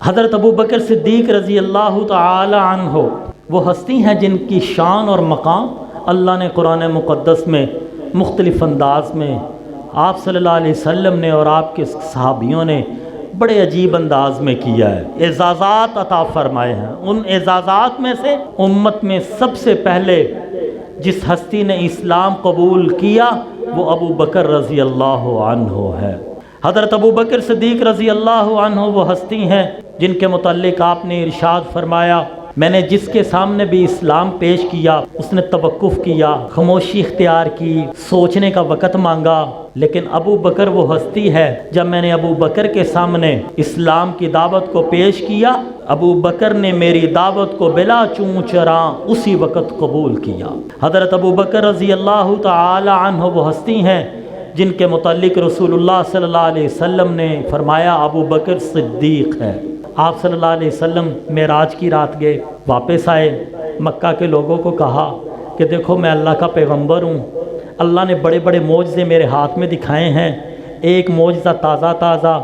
حضرت ابو بکر صدیق رضی اللہ تعالی عنہ وہ ہستی ہیں جن کی شان اور مقام اللہ نے قرآن مقدس میں مختلف انداز میں آپ صلی اللہ علیہ وسلم نے اور آپ کے صحابیوں نے بڑے عجیب انداز میں کیا ہے، اعزازات عطا فرمائے ہیں۔ ان اعزازات میں سے امت میں سب سے پہلے جس ہستی نے اسلام قبول کیا وہ ابو بکر رضی اللہ عنہ ہے۔ حضرت ابو بکر صدیق رضی اللہ عنہ وہ ہستی ہیں جن کے متعلق آپ نے ارشاد فرمایا، میں نے جس کے سامنے بھی اسلام پیش کیا اس نے توقف کیا، خاموشی اختیار کی، سوچنے کا وقت مانگا، لیکن ابو بکر وہ ہستی ہے جب میں نے ابو بکر کے سامنے اسلام کی دعوت کو پیش کیا، ابو بکر نے میری دعوت کو بلا چوں چراں اسی وقت قبول کیا۔ حضرت ابو بکر رضی اللہ تعالی عنہ وہ ہستی ہیں جن کے متعلق رسول اللہ صلی اللہ علیہ وسلم نے فرمایا ابو بکر صدیق ہے۔ آپ صلی اللہ علیہ وسلم معراج کی رات گئے، واپس آئے، مکہ کے لوگوں کو کہا کہ دیکھو میں اللہ کا پیغمبر ہوں، اللہ نے بڑے بڑے معجزے میرے ہاتھ میں دکھائے ہیں، ایک معجزہ تازہ تازہ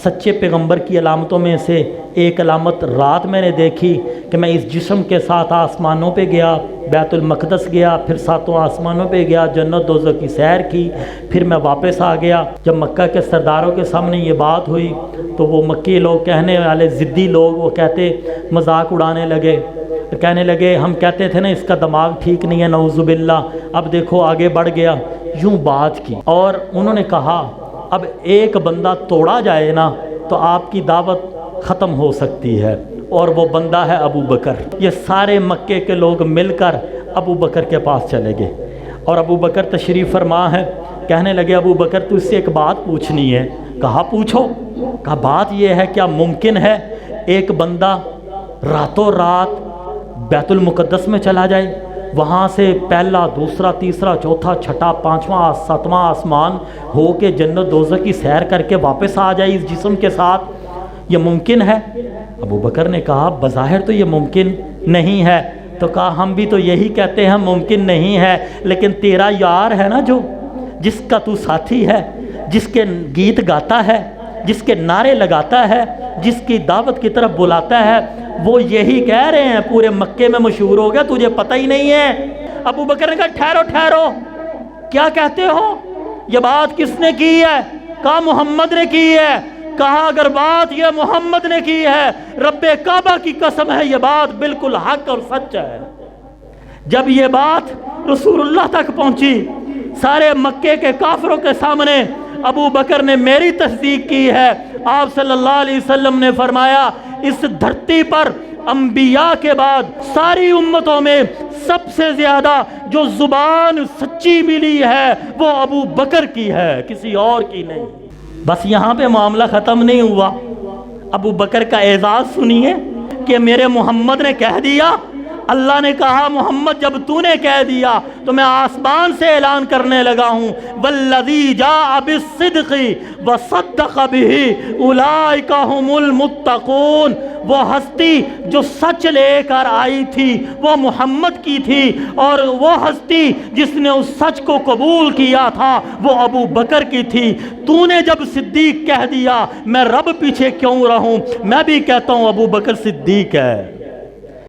سچے پیغمبر کی علامتوں میں سے ایک علامت رات میں نے دیکھی کہ میں اس جسم کے ساتھ آسمانوں پہ گیا، بیت المقدس گیا، پھر ساتوں آسمانوں پہ گیا، جنت دوزخ کی سیر کی، پھر میں واپس آ گیا۔ جب مکہ کے سرداروں کے سامنے یہ بات ہوئی تو وہ مکی لوگ کہنے والے ضدی لوگ وہ کہتے مذاق اڑانے لگے، کہنے لگے ہم کہتے تھے نا اس کا دماغ ٹھیک نہیں ہے نعوذ باللہ، اب دیکھو آگے بڑھ گیا، یوں بات کی۔ اور انہوں نے کہا اب ایک بندہ توڑا جائے نا تو آپ کی دعوت ختم ہو سکتی ہے، اور وہ بندہ ہے ابو بکر۔ یہ سارے مکے کے لوگ مل کر ابو بکر کے پاس چلے گئے اور ابو بکر تشریف فرما ہے، کہنے لگے ابو بکر تو اس سے ایک بات پوچھنی ہے۔ کہا پوچھو۔ کہا بات یہ ہے کیا ممکن ہے ایک بندہ راتوں رات بیت المقدس میں چلا جائے، وہاں سے پہلا دوسرا تیسرا چوتھا چھٹا پانچواں ساتواں آسمان ہو کے جنت دوزخ کی سیر کر کے واپس آ جائے اس جسم کے ساتھ، یہ ممکن ہے؟ ابو بکر نے کہا بظاہر تو یہ ممکن نہیں ہے۔ تو کہا ہم بھی تو یہی کہتے ہیں ممکن نہیں ہے، لیکن تیرا یار ہے نا جو، جس کا تو ساتھی ہے، جس کے گیت گاتا ہے، جس کے نعرے لگاتا ہے، جس کی دعوت کی طرف بلاتا ہے، وہ یہی کہہ رہے ہیں پورے مکے میں مشہور ہو گیا، تجھے پتہ ہی نہیں ہے۔ ابو بکر نے کہا ٹھہرو ٹھہرو، کیا کہتے ہو؟ یہ بات کس نے کی ہے؟ کہا محمد نے کی ہے۔ کہا اگر بات یہ محمد نے کی ہے، رب کعبہ کی قسم ہے یہ بات بالکل حق اور سچ ہے۔ جب یہ بات رسول اللہ تک پہنچی، سارے مکے کے کافروں کے سامنے ابو بکر نے میری تصدیق کی ہے۔ آپ صلی اللہ علیہ وسلم نے فرمایا اس دھرتی پر انبیاء کے بعد ساری امتوں میں سب سے زیادہ جو زبان سچی ملی ہے وہ ابو بکر کی ہے، کسی اور کی نہیں۔ بس یہاں پہ معاملہ ختم نہیں ہوا، ابو بکر کا اعزاز سنیے کہ میرے محمد نے کہہ دیا۔ اللہ نے کہا محمد جب تو نے کہہ دیا تو میں آسمان سے اعلان کرنے لگا ہوں والذی جاء بالصدق وصدق بہ اولئک ھم المتقون۔ وہ ہستی جو سچ لے کر آئی تھی وہ محمد کی تھی، اور وہ ہستی جس نے اس سچ کو قبول کیا تھا وہ ابو بکر کی تھی۔ تو نے جب صدیق کہہ دیا میں رب پیچھے کیوں رہوں، میں بھی کہتا ہوں ابو بکر صدیق ہے۔